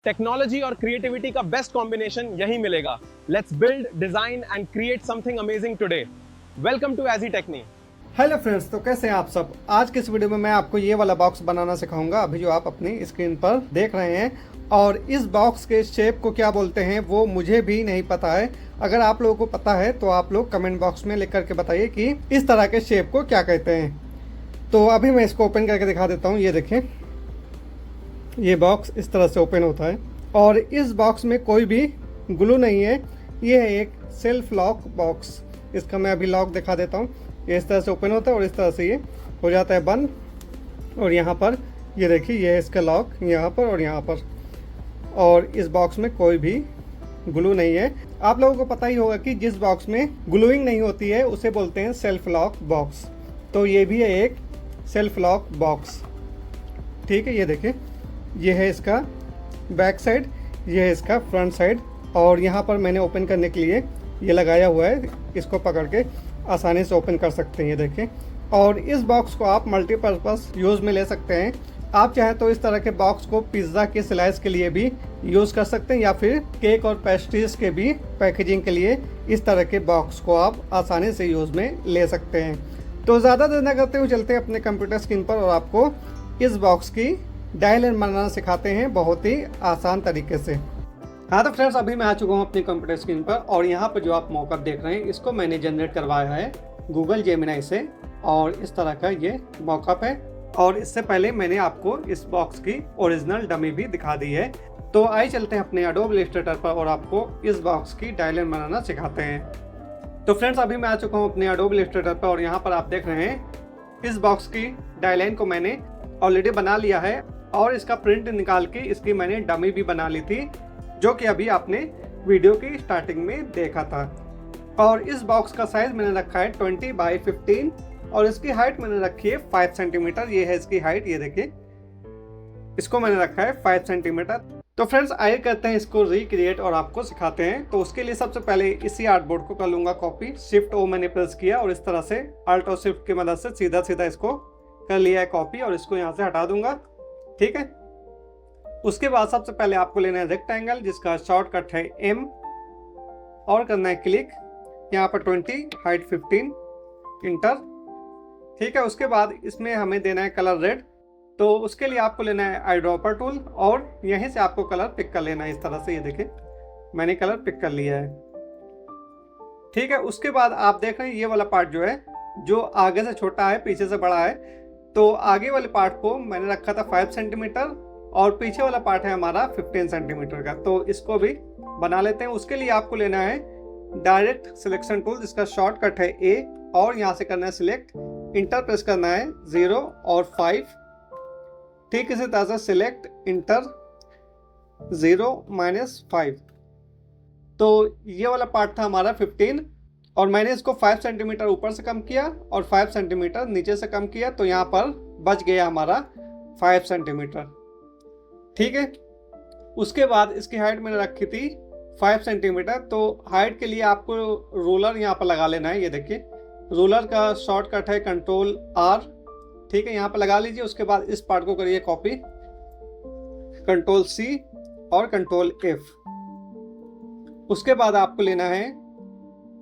Technology और creativity का best combination यही मिलेगा। Let's build, design and create something amazing today. Welcome to AG Techni. Hello friends, तो कैसे हैं आप सब। आज के इस वीडियो में मैं आपको ये वाला बॉक्स बनाना सिखाऊंगा, अभी जो आप अपनी स्क्रीन पर देख रहे हैं। और इस बॉक्स के शेप को क्या बोलते हैं वो मुझे भी नहीं पता है। अगर आप लोगों को पता है तो आप लोग कमेंट बॉक्स में लिख करके बताइए कि इस तरह के शेप को क्या कहते हैं। तो अभी मैं इसको ओपन करके दिखा देता हूँ। ये देखें, ये बॉक्स इस तरह से ओपन होता है और इस बॉक्स में कोई भी ग्लू नहीं है। ये है एक सेल्फ लॉक बॉक्स। इसका मैं अभी लॉक दिखा देता हूँ। ये इस तरह से ओपन होता है और इस तरह से ये हो जाता है बंद। और यहाँ पर ये देखिए, ये है इसका लॉक यहाँ पर और यहाँ पर। और इस बॉक्स में कोई भी ग्लू नहीं है। आप लोगों को पता ही होगा कि जिस बॉक्स में ग्लूइंग नहीं होती है उसे बोलते हैं सेल्फ लॉक बॉक्स। तो ये भी है एक सेल्फ लॉक बॉक्स। ठीक है, ये देखिए, ये है इसका बैक साइड, ये है इसका फ्रंट साइड। और यहाँ पर मैंने ओपन करने के लिए ये लगाया हुआ है, इसको पकड़ के आसानी से ओपन कर सकते हैं। ये देखें। और इस बॉक्स को आप मल्टीपर्पज़ यूज़ में ले सकते हैं। आप चाहें तो इस तरह के बॉक्स को पिज़्ज़ा के स्लाइस के लिए भी यूज़ कर सकते हैं, या फिर केक और पेस्ट्रीज के भी पैकेजिंग के लिए इस तरह के बॉक्स को आप आसानी से यूज़ में ले सकते हैं। तो ज़्यादा देर न करते हुए चलते हैं अपने कंप्यूटर स्क्रीन पर और आपको इस बॉक्स की डायग्राम बनाना सिखाते हैं बहुत ही आसान तरीके से। हाँ तो फ्रेंड्स, अभी मैं आ चुका हूँ अपनी कंप्यूटर स्क्रीन पर और यहाँ पर जो आप मॉकअप देख रहे हैं इसको मैंने जनरेट करवाया है गूगल जेमिनी से। और इस तरह का ये मॉकअप है। और इससे पहले मैंने आपको इस बॉक्स की ओरिजिनल डमी भी दिखा दी है। तो आइए चलते हैं अपने एडोब इलस्ट्रेटर पर और आपको इस बॉक्स की डायग्राम बनाना सिखाते हैं। तो फ्रेंड्स, अभी मैं आ चुका हूँ अपने एडोब इलस्ट्रेटर पर और यहाँ पर आप देख रहे हैं इस बॉक्स की डायग्राम को मैंने ऑलरेडी बना लिया है। और इसका प्रिंट निकाल के इसकी मैंने डमी भी बना ली थी, जो कि अभी आपने वीडियो की स्टार्टिंग में देखा था। और इस बॉक्स का साइज मैंने रखा है 20 बाई 15 और इसकी हाइट मैंने रखी है 5 सेंटीमीटर। ये है इसकी हाइट, ये देखिए, इसको मैंने रखा है 5 सेंटीमीटर। तो फ्रेंड्स, आइए करते हैं इसको रिक्रिएट और आपको सिखाते हैं। तो उसके लिए सबसे पहले इसी आर्टबोर्ड को कर लूंगा कॉपी। शिफ्ट ओ मैंने प्रेस किया और इस तरह से अल्ट और शिफ्ट की मदद से सीधा सीधा इसको कर लिया है कॉपी और इसको यहाँ से हटा दूंगा। ठीक है। उसके बाद सबसे पहले आपको लेना है रेक्टेंगल, जिसका शॉर्टकट है एम, और करना है क्लिक। यहाँ पर 20, हाइट 15, इंटर। ठीक है। उसके बाद इसमें हमें देना है कलर रेड। तो उसके लिए आपको लेना है आई ड्रॉपर टूल और यहीं से आपको कलर पिक कर लेना है इस तरह से। ये देखिए, मैंने कलर पिक कर लिया है। ठीक है। उसके बाद आप देख रहे हैं ये वाला पार्ट जो है, जो आगे से छोटा है पीछे से बड़ा है। तो आगे वाले पार्ट को मैंने रखा था 5 सेंटीमीटर और पीछे वाला पार्ट है हमारा 15 सेंटीमीटर का। तो इसको भी बना लेते हैं। उसके लिए आपको लेना है डायरेक्ट सिलेक्शन टूल, जिसका शॉर्टकट है ए, और यहाँ से करना है सिलेक्ट। इंटर प्रेस करना है 0 और 5। ठीक इसी तरह से सिलेक्ट, इंटर, 0 - 5। तो ये वाला पार्ट था हमारा 15 और मैंने इसको 5 सेंटीमीटर ऊपर से कम किया और 5 सेंटीमीटर नीचे से कम किया। तो यहाँ पर बच गया हमारा 5 सेंटीमीटर। ठीक है। उसके बाद इसकी हाइट मैंने रखी थी 5 सेंटीमीटर। तो हाइट के लिए आपको रोलर यहाँ पर लगा लेना है। ये देखिए, रोलर का शॉर्टकट है कंट्रोल आर। ठीक है, यहाँ पर लगा लीजिए। उसके बाद इस पार्ट को करिए कॉपी, कंट्रोल सी और कंट्रोल एफ। उसके बाद आपको लेना है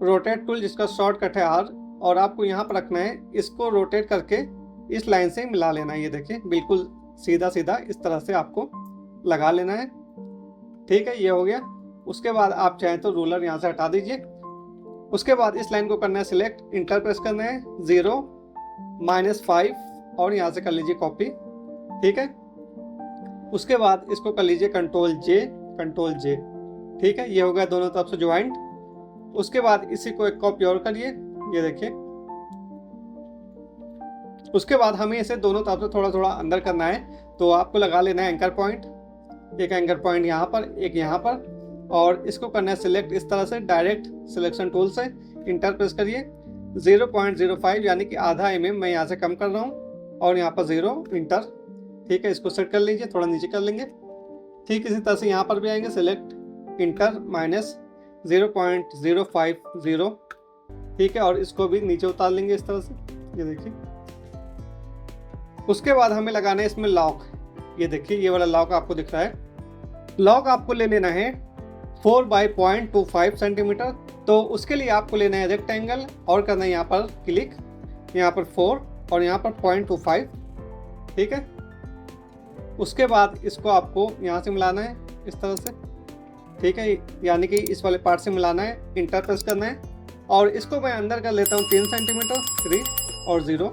रोटेट टूल, जिसका शॉर्टकट है आर, और आपको यहाँ पर रखना है। इसको रोटेट करके इस लाइन से मिला लेना है। ये देखिए, बिल्कुल सीधा सीधा इस तरह से आपको लगा लेना है। ठीक है, ये हो गया। उसके बाद आप चाहें तो रूलर यहाँ से हटा दीजिए। उसके बाद इस लाइन को करना है सिलेक्ट, इंटर प्रेस करना है 0 - 5 और यहाँ से कर लीजिए कॉपी। ठीक है। उसके बाद इसको कर लीजिए कंट्रोल जे, कंट्रोल जे। ठीक है, ये हो गया दोनों तरफ से ज्वाइंट। उसके बाद इसी को एक कॉपी और करिए, ये देखिए। उसके बाद हमें इसे दोनों तरफ से थोड़ा थोड़ा अंदर करना है। तो आपको लगा लेना है एंकर पॉइंट, एक एंकर पॉइंट यहाँ पर, एक यहाँ पर, और इसको करना है सिलेक्ट इस तरह से डायरेक्ट सिलेक्शन टूल से। इंटर प्रेस करिए 0.05 यानी कि आधा mm मैं यहाँ से कम कर रहा हूँ और यहाँ पर 0, इंटर। ठीक है, इसको सेट कर लीजिए, थोड़ा नीचे कर लेंगे। ठीक इसी तरह से यहाँ पर भी आएंगे, सिलेक्ट, इंटर, -0.050। ठीक है, और इसको भी नीचे उतार लेंगे इस तरह से। ये देखिए। उसके बाद हमें लगाना है इसमें लॉक। ये देखिए, ये वाला लॉक आपको दिख रहा है। लॉक आपको ले लेना है 4 बाई 0.25 सेंटीमीटर। तो उसके लिए आपको लेना है रेक्टेंगल और करना है यहाँ पर क्लिक, यहाँ पर 4 और यहाँ पर 0.25, ठीक है। उसके बाद इसको आपको यहाँ से मिलाना है इस तरह से, ठीक है, यानी कि इस वाले पार्ट से मिलाना है, इंटर प्रेस करना है और इसको मैं अंदर कर लेता हूँ 3 सेंटीमीटर, 3 और 0,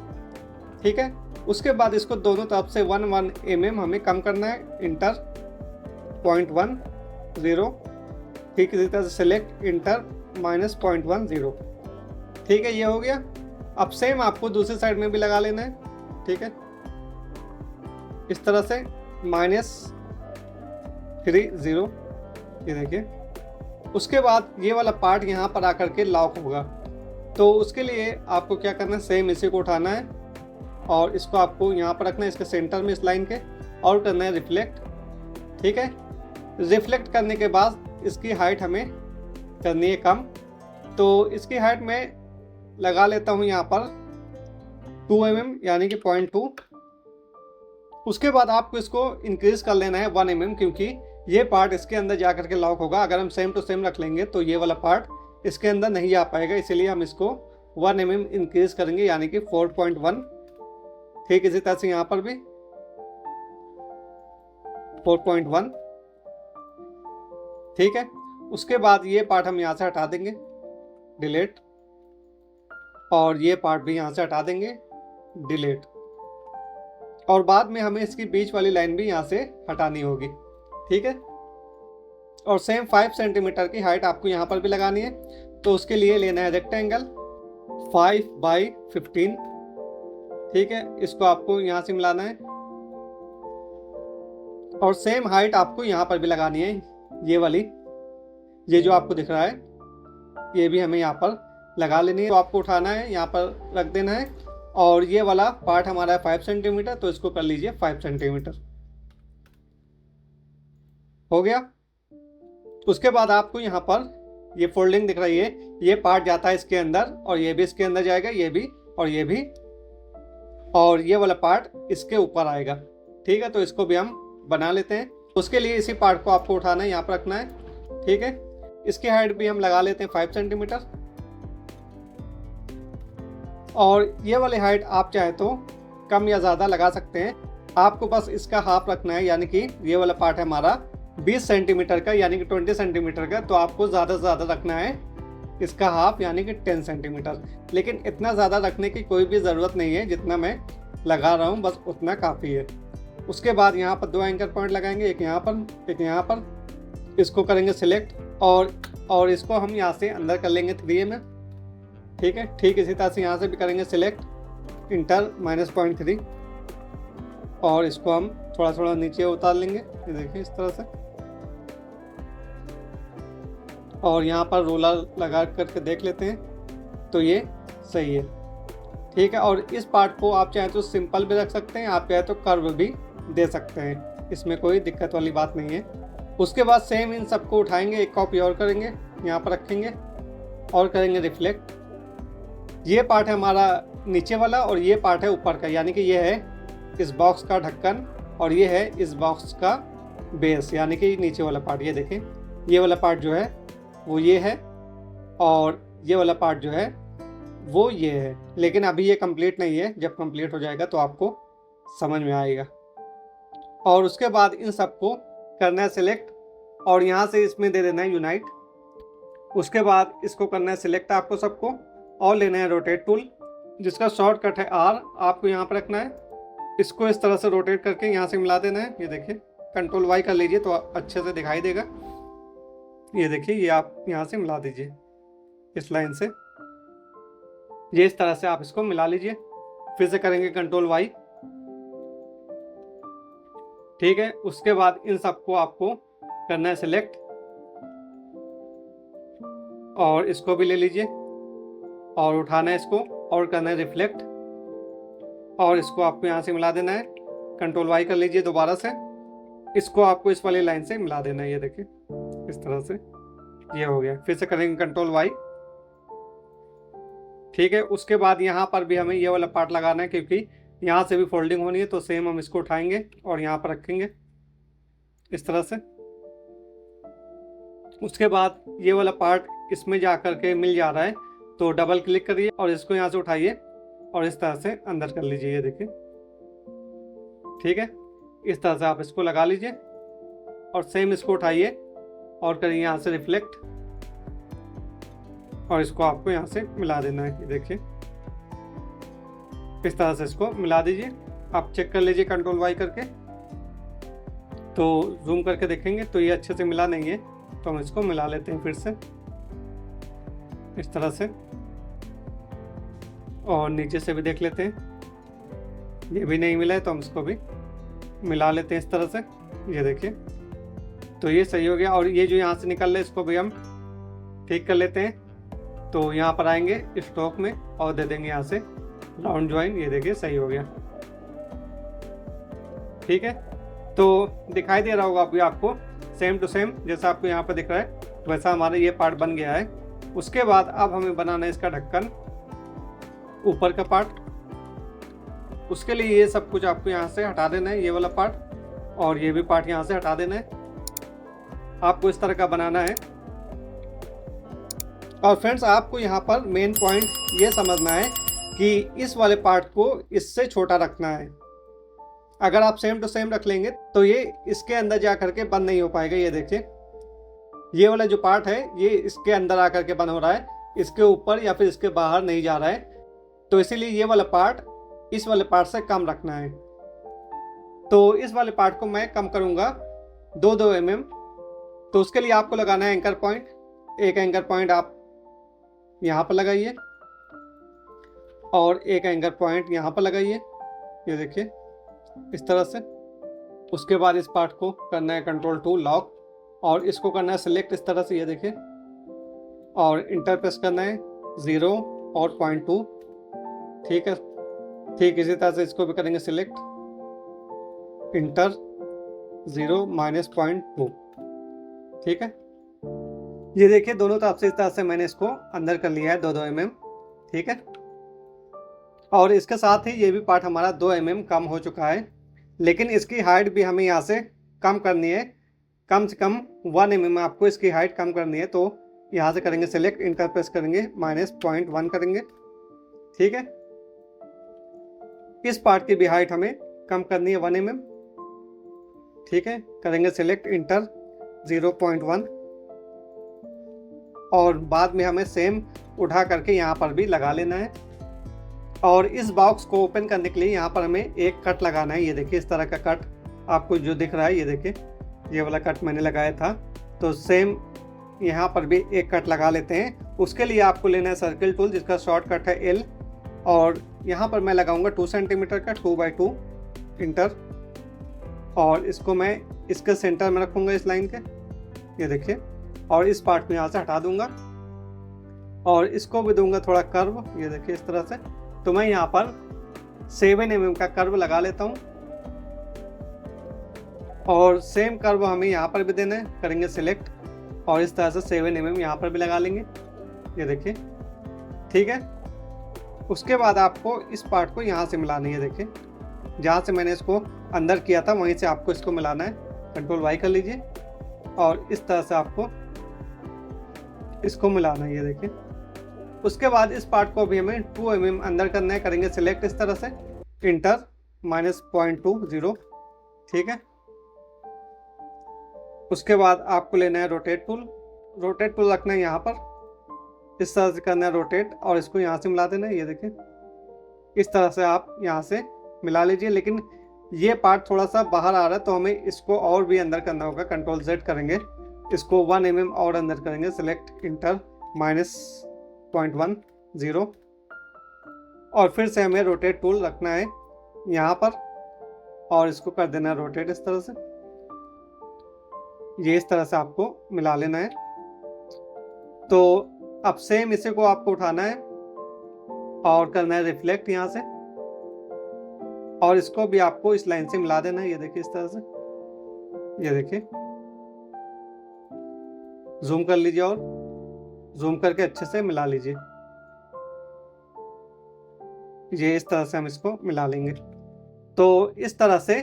ठीक है। उसके बाद इसको दोनों तरफ से 1 mm हमें कम करना है, इंटर 0.1 0, ठीक है, इसी तरह से सेलेक्ट इंटर -0.10, ठीक है, ये हो गया। अब सेम आपको दूसरी साइड में भी लगा लेना है, ठीक है, इस तरह से -3 0, ये देखिए। उसके बाद ये वाला पार्ट यहाँ पर आकर के लॉक होगा। तो उसके लिए आपको क्या करना है, सेम इसी को उठाना है और इसको आपको यहाँ पर रखना है इसके सेंटर में, इस लाइन के, और करना है रिफ्लेक्ट, ठीक है। रिफ्लेक्ट करने के बाद इसकी हाइट हमें करनी है कम। तो इसकी हाइट में लगा लेता हूँ यहाँ पर 2 mm यानी कि 0.2। उसके बाद आपको इसको इंक्रीज कर लेना है 1 mm, क्योंकि ये पार्ट इसके अंदर जा करके लॉक होगा। अगर हम सेम टू सेम रख लेंगे तो ये वाला पार्ट इसके अंदर नहीं आ पाएगा, इसीलिए हम इसको 1 mm इंक्रीज करेंगे यानी कि 4.1, ठीक। इसी तरह से यहाँ पर भी 4.1, ठीक है। उसके बाद ये पार्ट हम यहाँ से हटा देंगे, डिलीट, और ये पार्ट भी यहाँ से हटा देंगे, डिलीट, और बाद में हमें इसकी बीच वाली लाइन भी यहाँ से हटानी होगी, ठीक है। और सेम 5 सेंटीमीटर की हाइट आपको यहाँ पर भी लगानी है। तो उसके लिए लेना है रेक्टेंगल 5 बाई 15, ठीक है, इसको आपको यहाँ से मिलाना है और सेम हाइट आपको यहाँ पर भी लगानी है, ये वाली, ये जो आपको दिख रहा है, ये भी हमें यहाँ पर लगा लेनी है। तो आपको उठाना है, यहाँ पर रख देना है, और ये वाला पार्ट हमारा है 5 सेंटीमीटर, तो इसको कर लीजिए 5 सेंटीमीटर, हो गया। उसके बाद आपको यहाँ पर ये फोल्डिंग दिख रही है, ये पार्ट जाता है इसके अंदर और ये भी इसके अंदर जाएगा, ये भी और ये भी, और ये वाला पार्ट इसके ऊपर आएगा, ठीक है। तो इसको भी हम बना लेते हैं। उसके लिए इसी पार्ट को आपको उठाना है, यहाँ पर रखना है, ठीक है। इसकी हाइट भी हम लगा लेते हैं 5 सेंटीमीटर, और ये वाली हाइट आप चाहे तो कम या ज़्यादा लगा सकते हैं। आपको बस इसका हाफ रखना है, यानी कि ये वाला पार्ट है हमारा 20 सेंटीमीटर का, यानी कि 20 सेंटीमीटर का, तो आपको ज़्यादा से ज़्यादा रखना है इसका हाफ, यानी कि 10 सेंटीमीटर। लेकिन इतना ज़्यादा रखने की कोई भी ज़रूरत नहीं है, जितना मैं लगा रहा हूँ बस उतना काफ़ी है। उसके बाद यहाँ पर 2 एंकर पॉइंट लगाएंगे, एक यहाँ पर, एक यहाँ पर, इसको करेंगे सिलेक्ट, और इसको हम यहाँ से अंदर कर लेंगे 3 mm, ठीक है। ठीक इसी तरह से यहाँ से भी करेंगे सिलेक्ट, इंटर -0.3, और इसको हम थोड़ा थोड़ा नीचे उतार लेंगे, ये देखिए इस तरह से, और यहाँ पर रोलर लगा करके देख लेते हैं तो ये सही है, ठीक है। और इस पार्ट को आप चाहे तो सिंपल भी रख सकते हैं, आप चाहे तो कर्व भी दे सकते हैं, इसमें कोई दिक्कत वाली बात नहीं है। उसके बाद सेम इन सबको उठाएंगे, एक कॉपी और करेंगे, यहाँ पर रखेंगे और करेंगे रिफ्लेक्ट। ये पार्ट है हमारा नीचे वाला और ये पार्ट है ऊपर का, यानी कि ये है इस बॉक्स का ढक्कन और ये है इस बॉक्स का बेस, यानी कि नीचे वाला पार्ट। ये देखें, ये वाला पार्ट जो है वो ये है और ये वाला पार्ट जो है वो ये है, लेकिन अभी ये कंप्लीट नहीं है, जब कंप्लीट हो जाएगा तो आपको समझ में आएगा। और उसके बाद इन सबको करना है सिलेक्ट और यहाँ से इसमें दे देना है यूनाइट। उसके बाद इसको करना है सिलेक्ट आपको सबको और लेना है रोटेट टूल, जिसका शॉर्टकट है R, आपको यहाँ पर रखना है। इसको इस तरह से रोटेट करके यहाँ से मिला देना है, ये देखिए, कंट्रोल Y कर लीजिए तो अच्छे से दिखाई देगा। ये देखिए, ये आप यहाँ से मिला दीजिए इस लाइन से, ये इस तरह से आप इसको मिला लीजिए। फिर से करेंगे कंट्रोल Y, ठीक है। उसके बाद इन सबको आपको करना है सिलेक्ट और इसको भी ले लीजिए और उठाना है इसको और करना है रिफ्लेक्ट और इसको आपको यहाँ से मिला देना है। कंट्रोल Y कर लीजिए दोबारा से, इसको आपको इस वाली लाइन से मिला देना है, ये देखिए इस तरह से, ये हो गया। फिर से करेंगे कंट्रोल Y, ठीक है। उसके बाद यहाँ पर भी हमें ये वाला पार्ट लगाना है, क्योंकि यहाँ से भी फोल्डिंग होनी है, तो सेम हम इसको उठाएंगे और यहाँ पर रखेंगे इस तरह से, उसके बाद ये वाला पार्ट इसमें जा कर के मिल जा रहा है, तो डबल क्लिक करिए और इसको यहाँ से उठाइए और इस तरह से अंदर कर लीजिए, ये देखिए। ठीक है, इस तरह से आप इसको लगा लीजिए और सेम इसको उठाइए और करिए यहाँ से रिफ्लेक्ट और इसको आपको यहाँ से मिला देना है, ये देखिए। इस तरह से इसको मिला दीजिए। आप चेक कर लीजिए कंट्रोल वाई करके, तो जूम करके देखेंगे तो ये अच्छे से मिला नहीं है, तो हम इसको मिला लेते हैं फिर से इस तरह से। और नीचे से भी देख लेते हैं, ये भी नहीं मिला है तो हम इसको भी मिला लेते हैं इस तरह से, ये देखिए। तो ये सही हो गया। और ये जो यहाँ से निकल रहा है इसको भी हम ठीक कर लेते हैं। तो यहाँ पर आएंगे स्टॉक में और दे देंगे यहाँ से राउंड ज्वाइन, ये देखिए सही हो गया। ठीक है, तो दिखाई दे रहा होगा अभी आपको सेम टू सेम जैसा आपको यहाँ पर दिख रहा है, वैसा हमारा ये पार्ट बन गया है। उसके बाद अब हमें बनाना है इसका ढक्कन, ऊपर का पार्ट। उसके लिए ये सब कुछ आपको यहाँ से हटा देना है, ये वाला पार्ट और ये भी पार्ट यहाँ से हटा देना है। आपको इस तरह का बनाना है। और फ्रेंड्स, आपको यहाँ पर मेन पॉइंट ये समझना है कि इस वाले पार्ट को इससे छोटा रखना है। अगर आप सेम टू सेम रख लेंगे तो ये इसके अंदर जा करके बंद नहीं हो पाएगा, ये देखिए। ये वाला जो पार्ट है ये इसके अंदर आकर के बंद हो रहा है, इसके ऊपर या फिर इसके बाहर नहीं जा रहा है। तो इसीलिए ये वाला पार्ट इस वाले पार्ट से कम रखना है। तो इस वाले पार्ट को मैं कम करूंगा 2-2 mm। तो उसके लिए आपको लगाना है एंकर पॉइंट। एक एंकर पॉइंट आप यहाँ पर लगाइए और एक एंकर पॉइंट यहाँ पर लगाइए, ये देखिए इस तरह से। उसके बाद इस पार्ट को करना है कंट्रोल 2 लॉक और इसको करना है सिलेक्ट इस तरह से, ये देखिए। और इंटर प्रेस करना है 0 और 0.2। ठीक है, ठीक इसी तरह से इसको भी करेंगे सिलेक्ट, इंटर 0 -0.2। ठीक है, ये देखिए दोनों तरफ से इस तरह से मैंने इसको अंदर कर लिया है 2-2 mm। ठीक है, और इसके साथ ही ये भी पार्ट हमारा 2 mm कम हो चुका है, लेकिन इसकी हाइट भी हमें यहाँ से कम करनी है। कम से कम 1 mm आपको इसकी हाइट कम करनी है। तो यहाँ से करेंगे सिलेक्ट, इंटर प्रेस करेंगे -0.1 करेंगे। ठीक है, इस पार्ट की भी हाइट हमें कम करनी है 1 mm। ठीक है, करेंगे सिलेक्ट, इंटर 0.1 और बाद में हमें सेम उठा करके यहाँ पर भी लगा लेना है। और इस बॉक्स को ओपन करने के लिए यहाँ पर हमें एक कट लगाना है, ये देखिए इस तरह का कट आपको जो दिख रहा है, ये देखिए ये वाला कट मैंने लगाया था। तो सेम यहाँ पर भी एक कट लगा लेते हैं। उसके लिए आपको लेना है सर्किल टूल जिसका शॉर्टकट है L, और यहाँ पर मैं लगाऊंगा 2 सेंटीमीटर का 2x2 इंटर, और इसको मैं इसके सेंटर में रखूंगा इस लाइन के, ये देखिए। और इस पार्ट में यहाँ से हटा दूंगा और इसको भी दूंगा थोड़ा कर्व, ये देखिए इस तरह से। तो मैं यहाँ पर 7 mm का कर्व लगा लेता हूँ और सेम कर्व हमें यहाँ पर भी देना है। करेंगे सिलेक्ट और इस तरह से 7 mm यहाँ पर भी लगा लेंगे, ये देखिए। ठीक है, उसके बाद आपको इस पार्ट को यहाँ से मिलाना है, ये देखिए जहाँ से मैंने इसको अंदर किया था वहीं से आपको इसको मिलाना है। कंट्रोल वाई कर लीजिए और इस तरह से आपको इसको मिलाना है, ये देखिए। उसके बाद इस पार्ट को भी हमें 2 mm अंदर करना है। करेंगे सिलेक्ट इस तरह से, इंटर -0.20। ठीक है, उसके बाद आपको लेना है रोटेट टूल। रोटेट टूल रखना है यहाँ पर, इस तरह से करना है रोटेट और इसको यहाँ से मिला देना है, ये देखिए इस तरह से आप यहाँ से मिला लीजिए। लेकिन ये पार्ट थोड़ा सा बाहर आ रहा है तो हमें इसको और भी अंदर करना होगा। कंट्रोल Z करेंगे, इसको 1 mm और अंदर करेंगे, सिलेक्ट, इंटर -0.10 और फिर से हमें रोटेट टूल रखना है यहाँ पर और इसको कर देना है रोटेट इस तरह से। ये इस तरह से आपको मिला लेना है। तो अब सेम इसे को आपको उठाना है और करना है रिफ्लेक्ट यहाँ से, और इसको भी आपको इस लाइन से मिला देना है, ये देखिए इस तरह से। ये देखिए, जूम कर लीजिए और जूम करके अच्छे से मिला लीजिए। ये इस तरह से हम इसको मिला लेंगे। तो इस तरह से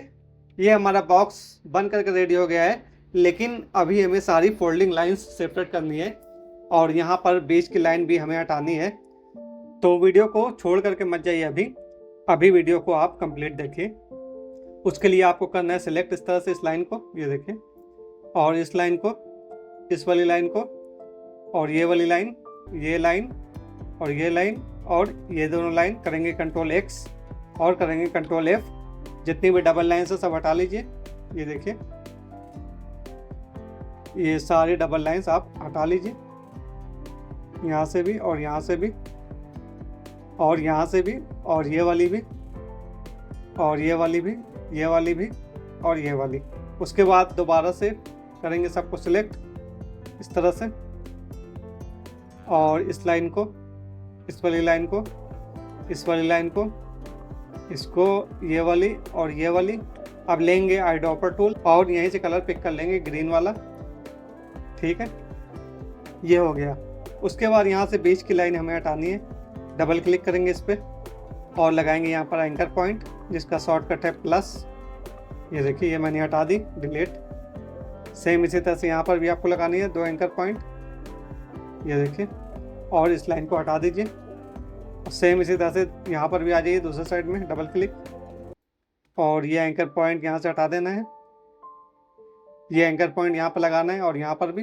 ये हमारा बॉक्स बन करके रेडी हो गया है। लेकिन अभी हमें सारी फोल्डिंग लाइंस सेपरेट करनी है और यहाँ पर बीच की लाइन भी हमें हटानी है। तो वीडियो को छोड़ करके मत जाइए, अभी वीडियो को आप कंप्लीट देखिए। उसके लिए आपको करना है सिलेक्ट इस तरह से इस लाइन को, ये देखिए, और इस लाइन को, इस वाली लाइन को, और ये वाली लाइन, ये लाइन और ये लाइन और ये दोनों लाइन। करेंगे कंट्रोल X और करेंगे कंट्रोल F। जितनी भी डबल लाइन है सब हटा लीजिए। ये देखिए, ये सारी डबल लाइंस आप हटा लीजिए, यहाँ से भी और यहाँ से भी और यहाँ से भी और ये वाली भी और ये वाली भी, ये वाली भी और ये वाली। उसके बाद दोबारा से करेंगे सबको सिलेक्ट इस तरह से, और इस लाइन को, इस वाली लाइन को, इस वाली लाइन को, इसको, ये वाली और ये वाली। अब लेंगे आई ड्रॉपर टूल और यहीं से कलर पिक कर लेंगे ग्रीन वाला, ठीक है, ये हो गया। उसके बाद यहाँ से बीच की लाइन हमें हटानी है। डबल क्लिक करेंगे इस पर और लगाएंगे यहाँ पर एंकर पॉइंट, जिसका शॉर्टकट है प्लस। ये देखिए, ये मैंने हटा दी, डिलीट। सेम इसी तरह से यहाँ पर भी आपको लगानी है 2 एंकर पॉइंट, ये देखिए, और इस लाइन को हटा दीजिए। और सेम इसी तरह से यहाँ पर भी आ जाइए दूसरे साइड में, डबल क्लिक, और ये एंकर पॉइंट यहाँ से हटा देना है। ये एंकर पॉइंट यहाँ पर लगाना है और यहाँ पर भी,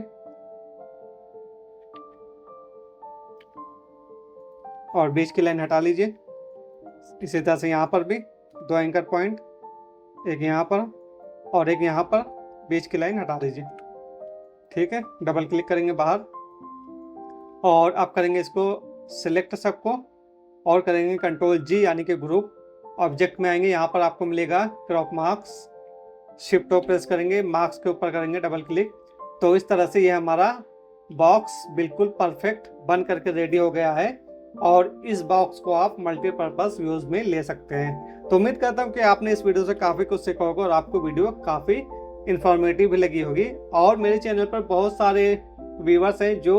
और बीच की लाइन हटा लीजिए। इसी तरह से यहाँ पर भी 2 एंकर पॉइंट, एक यहाँ पर और एक यहाँ पर, बीच की लाइन हटा दीजिए, ठीक है। डबल क्लिक करेंगे बाहर और अब करेंगे इसको सिलेक्ट सबको और करेंगे कंट्रोल G यानी कि ग्रुप। ऑब्जेक्ट में आएंगे, यहाँ पर आपको मिलेगा क्रॉप मार्क्स, शिफ्ट ओ प्रेस करेंगे, मार्क्स के ऊपर करेंगे डबल क्लिक। तो इस तरह से ये हमारा बॉक्स बिल्कुल परफेक्ट बन करके रेडी हो गया है और इस बॉक्स को आप मल्टीपर्पज यूज में ले सकते हैं। तो उम्मीद करता हूँ कि आपने इस वीडियो से काफ़ी कुछ सीखा होगा और आपको वीडियो काफ़ी इंफॉर्मेटिव भी लगी होगी। और मेरे चैनल पर बहुत सारे व्यूअर्स हैं जो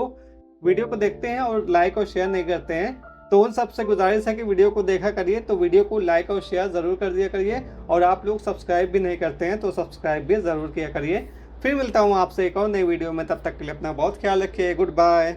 वीडियो को देखते हैं और लाइक और शेयर नहीं करते हैं, तो उन सबसे गुजारिश है कि वीडियो को देखा करिए, तो वीडियो को लाइक और शेयर ज़रूर कर दिया करिए। और आप लोग सब्सक्राइब भी नहीं करते हैं तो सब्सक्राइब भी ज़रूर किया करिए। फिर मिलता हूँ आपसे एक और नई वीडियो में, तब तक के लिए अपना बहुत ख्याल रखिए। Good bye.